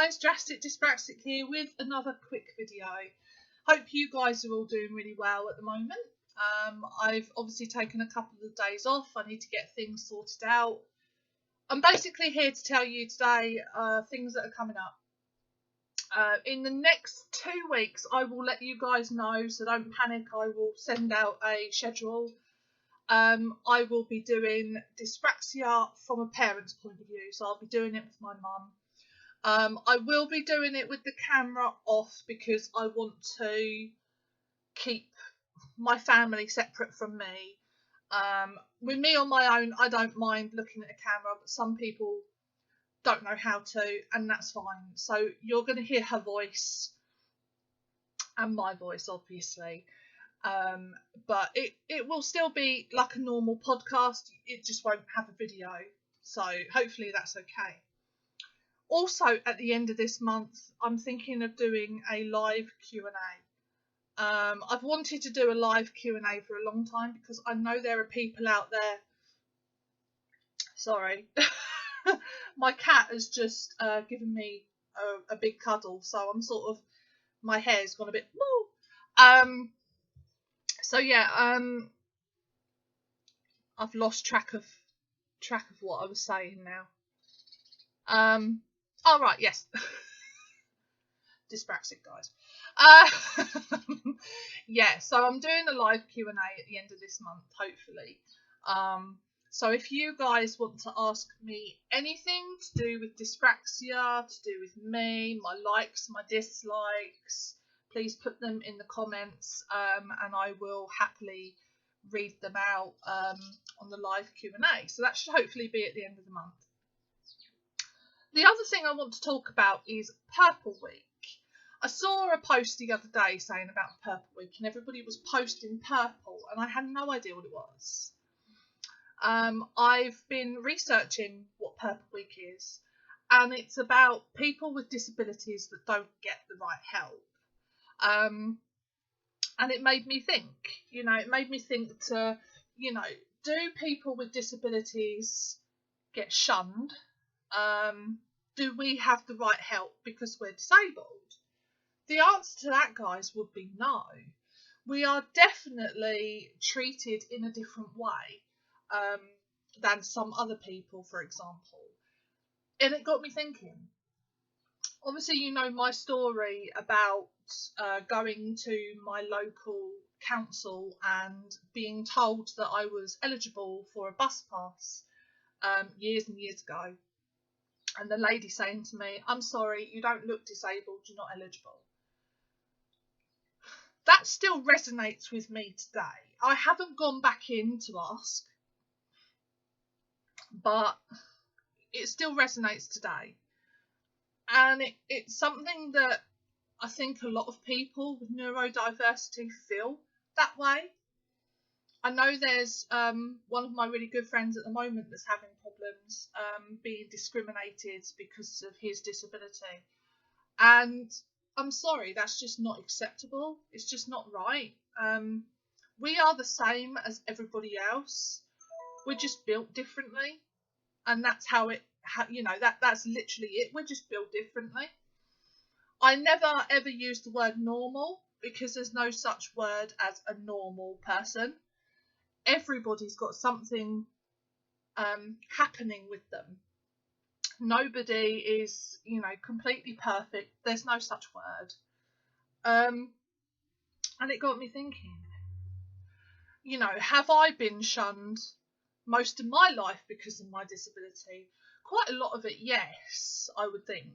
guys, Drastic Dyspraxic here with another quick video. Hope you guys are all doing really well at the moment. I've obviously taken a couple of days off. I need to get things sorted out. I'm basically here to tell you today things that are coming up. In the next 2 weeks, I will let you guys know, so don't panic. I will send out a schedule. I will be doing Dyspraxia from a parent's point of view, so I'll be doing it with my mum. I will be doing it with the camera off because I want to keep my family separate from me. With me on my own, I don't mind looking at a camera, but some people don't know how to, and that's fine. So you're going to hear her voice and my voice, obviously. But it will still be like a normal podcast. It just won't have a video. So hopefully that's okay. Also, at the end of this month, I'm thinking of doing a live Q&A. I've wanted to do a live Q&A for a long time because I know there are people out there. Sorry. My cat has just given me a big cuddle, so I'm sort of, my hair's gone a bit woo. So yeah, I've lost track of what I was saying now. Oh right, yes. Dyspraxic, guys. Yeah, so I'm doing a live Q&A at the end of this month, hopefully. So if you guys want to ask me anything to do with dyspraxia, to do with me, my likes, my dislikes, please put them in the comments, and I will happily read them out on the live Q&A. So that should hopefully be at the end of the month. The other thing I want to talk about is Purple Week. I saw a post the other day saying about Purple Week, and everybody was posting purple, and I had no idea what it was. I've been researching what Purple Week is, and it's about people with disabilities that don't get the right help. And it made me think, do people with disabilities get shunned? Do we have the right help because we're disabled? The answer to that, guys, would be no. We are definitely treated in a different way than some other people, for example. And it got me thinking. Obviously, you know my story about going to my local council and being told that I was eligible for a bus pass years and years ago. And the lady saying to me, "I'm sorry, you don't look disabled, you're not eligible." That still resonates with me today. I haven't gone back in to ask, but it still resonates today. And it's something that I think a lot of people with neurodiversity feel that way. I know there's one of my really good friends at the moment that's having problems being discriminated because of his disability. And I'm sorry, that's just not acceptable. It's just not right. We are the same as everybody else. We're just built differently. And that's how that's literally it. We're just built differently. I never ever use the word normal because there's no such word as a normal person. Everybody's got something happening with them. Nobody is, completely perfect. There's no such word. And it got me thinking, have I been shunned most of my life because of my disability? Quite a lot of it, yes, I would think.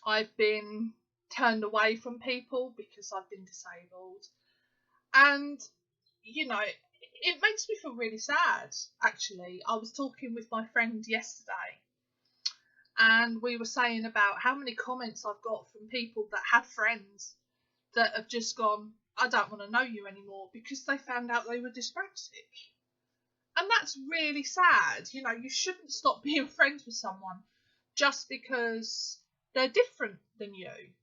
I've been turned away from people because I've been disabled. And, it makes me feel really sad, actually. I was talking with my friend yesterday, and we were saying about how many comments I've got from people that have friends that have just gone, "I don't want to know you anymore," because they found out they were dyspraxic. And that's really sad. You shouldn't stop being friends with someone just because they're different than you.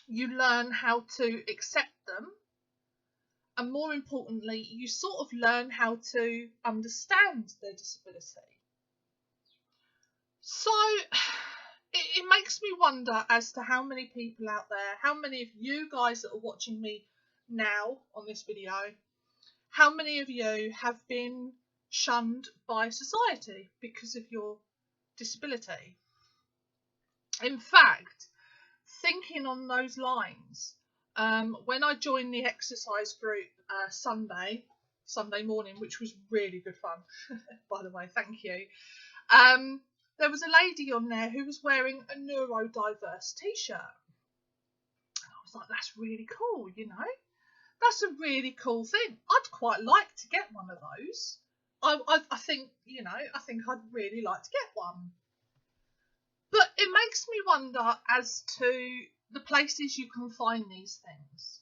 You learn how to accept them. And more importantly, you sort of learn how to understand their disability. So it makes me wonder as to how many people out there, how many of you guys that are watching me now on this video, how many of you have been shunned by society because of your disability? In fact, thinking on those lines, when I joined the exercise group Sunday morning, which was really good fun, by the way, thank you. There was a lady on there who was wearing a neurodiverse t-shirt. And I was like, that's really cool, you know? That's a really cool thing. I'd quite like to get one of those. I think, you know, I think I'd really like to get one. But it makes me wonder as to the places you can find these things.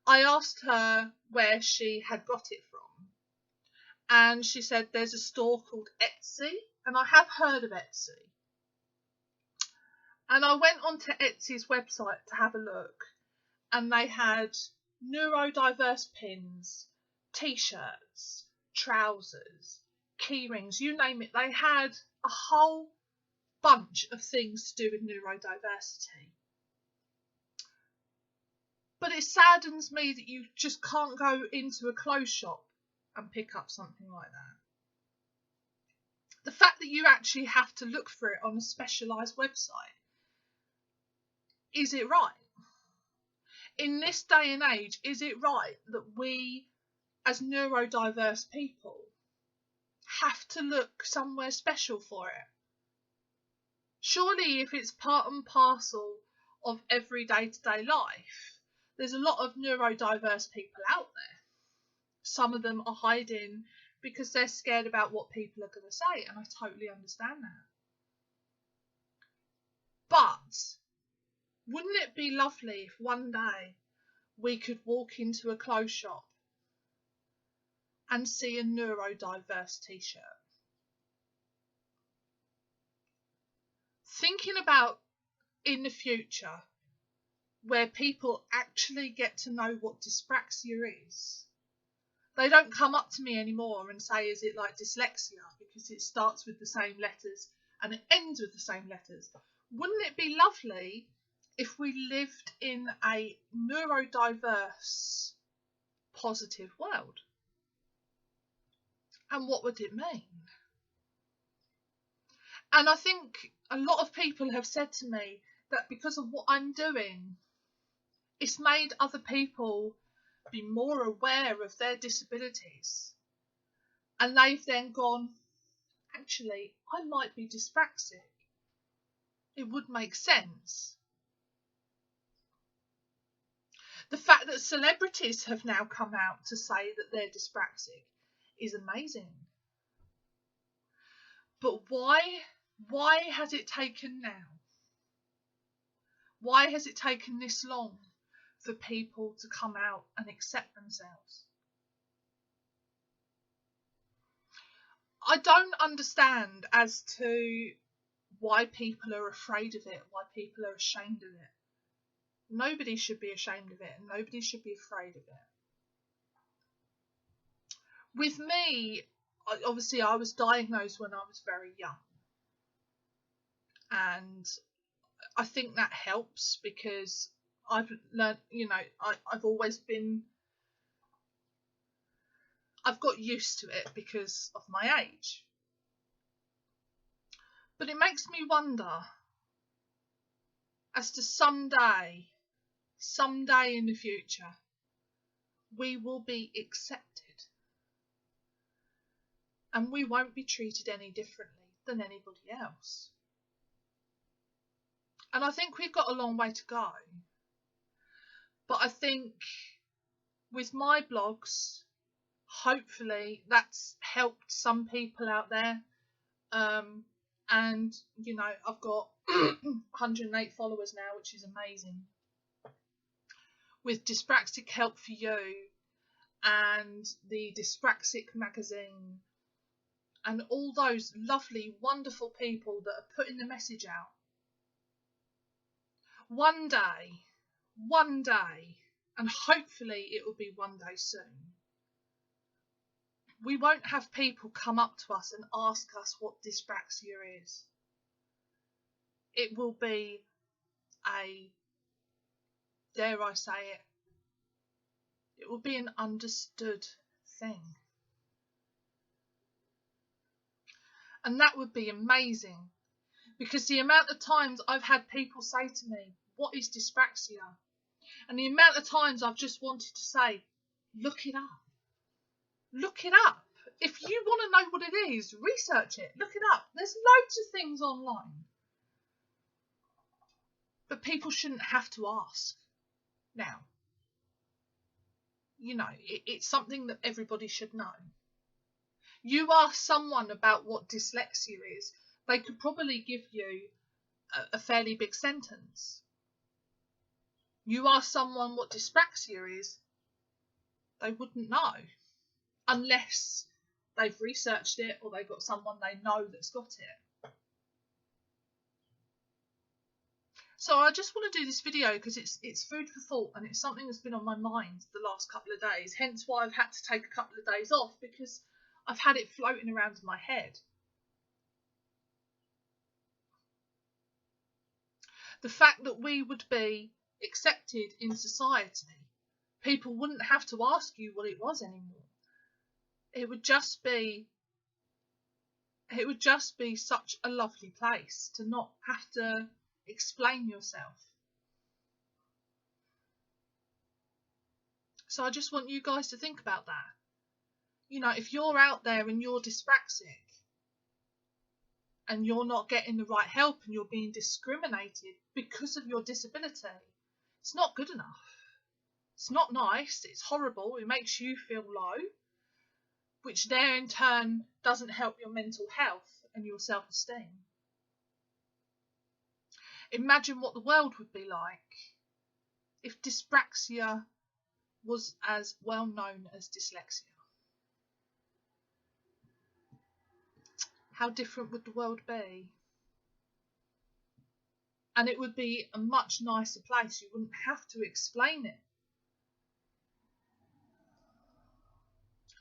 I asked her where she had got it from, and she said there's a store called Etsy, and I have heard of Etsy. And I went onto Etsy's website to have a look, and they had neurodiverse pins, t-shirts, trousers, key rings, you name it. They had a whole bunch of things to do with neurodiversity. But it saddens me that you just can't go into a clothes shop and pick up something like that. The fact that you actually have to look for it on a specialised website, is it right? In this day and age, is it right that we, as neurodiverse people, have to look somewhere special for it? Surely if it's part and parcel of every day-to-day life, there's a lot of neurodiverse people out there. Some of them are hiding because they're scared about what people are going to say, and I totally understand that. But wouldn't it be lovely if one day we could walk into a clothes shop and see a neurodiverse t-shirt? Thinking about in the future where people actually get to know what dyspraxia is. They don't come up to me anymore and say, is it like dyslexia? Because it starts with the same letters and it ends with the same letters. Wouldn't it be lovely if we lived in a neurodiverse, positive world? And what would it mean? And I think a lot of people have said to me that because of what I'm doing, it's made other people be more aware of their disabilities. And they've then gone, actually, I might be dyspraxic. It would make sense. The fact that celebrities have now come out to say that they're dyspraxic is amazing. But why has it taken now? Why has it taken this long for people to come out and accept themselves? I don't understand as to why people are afraid of it, why people are ashamed of it. Nobody should be ashamed of it, and nobody should be afraid of it. With me, obviously I was diagnosed when I was very young. And I think that helps because I've learned, you know, I've got used to it because of my age. But it makes me wonder as to someday in the future, we will be accepted and we won't be treated any differently than anybody else. And I think we've got a long way to go. But I think with my blogs, hopefully that's helped some people out there. And, you know, I've got 108 followers now, which is amazing. With Dyspraxic Help for You and the Dyspraxic magazine and all those lovely, wonderful people that are putting the message out. One day, and hopefully it will be one day soon, we won't have people come up to us and ask us what dyspraxia is. it will be a, dare I say it will be an understood thing. And that would be amazing, because the amount of times I've had people say to me, what is dyspraxia? And the amount of times I've just wanted to say, look it up. Look it up. If you want to know what it is, research it. Look it up. There's loads of things online. But people shouldn't have to ask. Now, you know, it's something that everybody should know. You ask someone about what dyslexia is, they could probably give you a fairly big sentence. You ask someone what dyspraxia is, they wouldn't know, unless they've researched it or they've got someone they know that's got it. So I just want to do this video because it's food for thought, and it's something that's been on my mind the last couple of days, hence why I've had to take a couple of days off, because I've had it floating around in my head. The fact that we would be accepted in society, people wouldn't have to ask you what it was anymore. It would just be such a lovely place to not have to explain yourself. So I just want you guys to think about that. You know, if you're out there and you're dyspraxic and you're not getting the right help and you're being discriminated because of your disability, it's not good enough. It's not nice. It's horrible. It makes you feel low, which there in turn doesn't help your mental health and your self-esteem. Imagine what the world would be like if dyspraxia was as well known as dyslexia. How different would the world be? And it would be a much nicer place. You wouldn't have to explain it.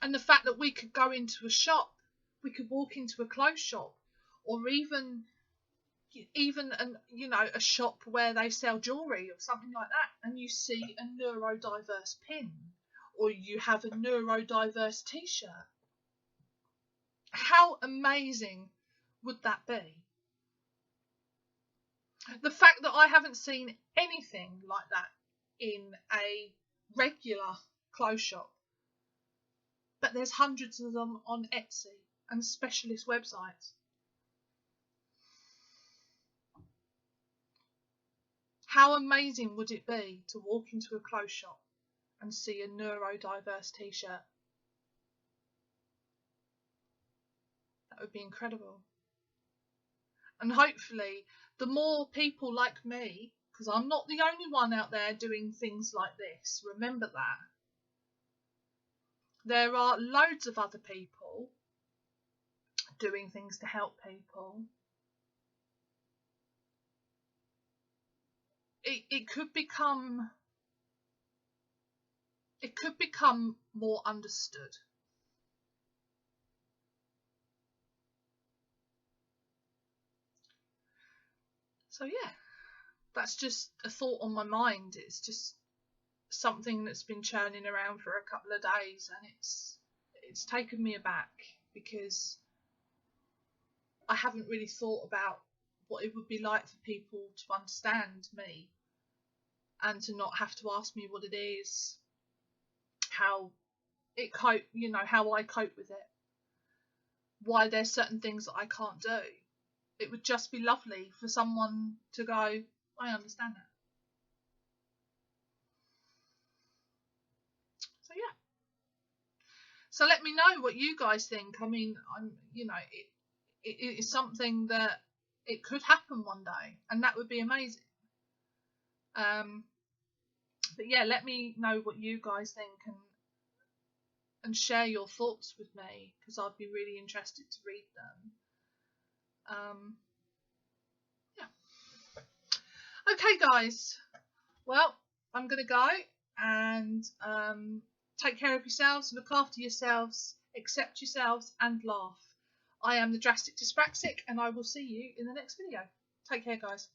And the fact that we could go into a shop, we could walk into a clothes shop, or even a shop where they sell jewellery or something like that, and you see a neurodiverse pin, or you have a neurodiverse t-shirt. How amazing would that be? The fact that I haven't seen anything like that in a regular clothes shop, but there's hundreds of them on Etsy and specialist websites. How amazing would it be to walk into a clothes shop and see a neurodiverse t-shirt? That would be incredible. And hopefully the more people like me, because I'm not the only one out there doing things like this, remember that. There are loads of other people doing things to help people. It could become more understood. So yeah, that's just a thought on my mind. It's just something that's been churning around for a couple of days, and it's taken me aback, because I haven't really thought about what it would be like for people to understand me and to not have to ask me what it is, how I cope with it, why there's certain things that I can't do. It would just be lovely for someone to go, I understand that. So yeah. So let me know what you guys think. I mean, it is something that it could happen one day, and that would be amazing. But yeah, let me know what you guys think, and share your thoughts with me, because I'd be really interested to read them. Yeah. Okay, guys. Well, I'm going to go, and take care of yourselves, look after yourselves, accept yourselves, and laugh. I am the Drastic Dyspraxic, and I will see you in the next video. Take care, guys.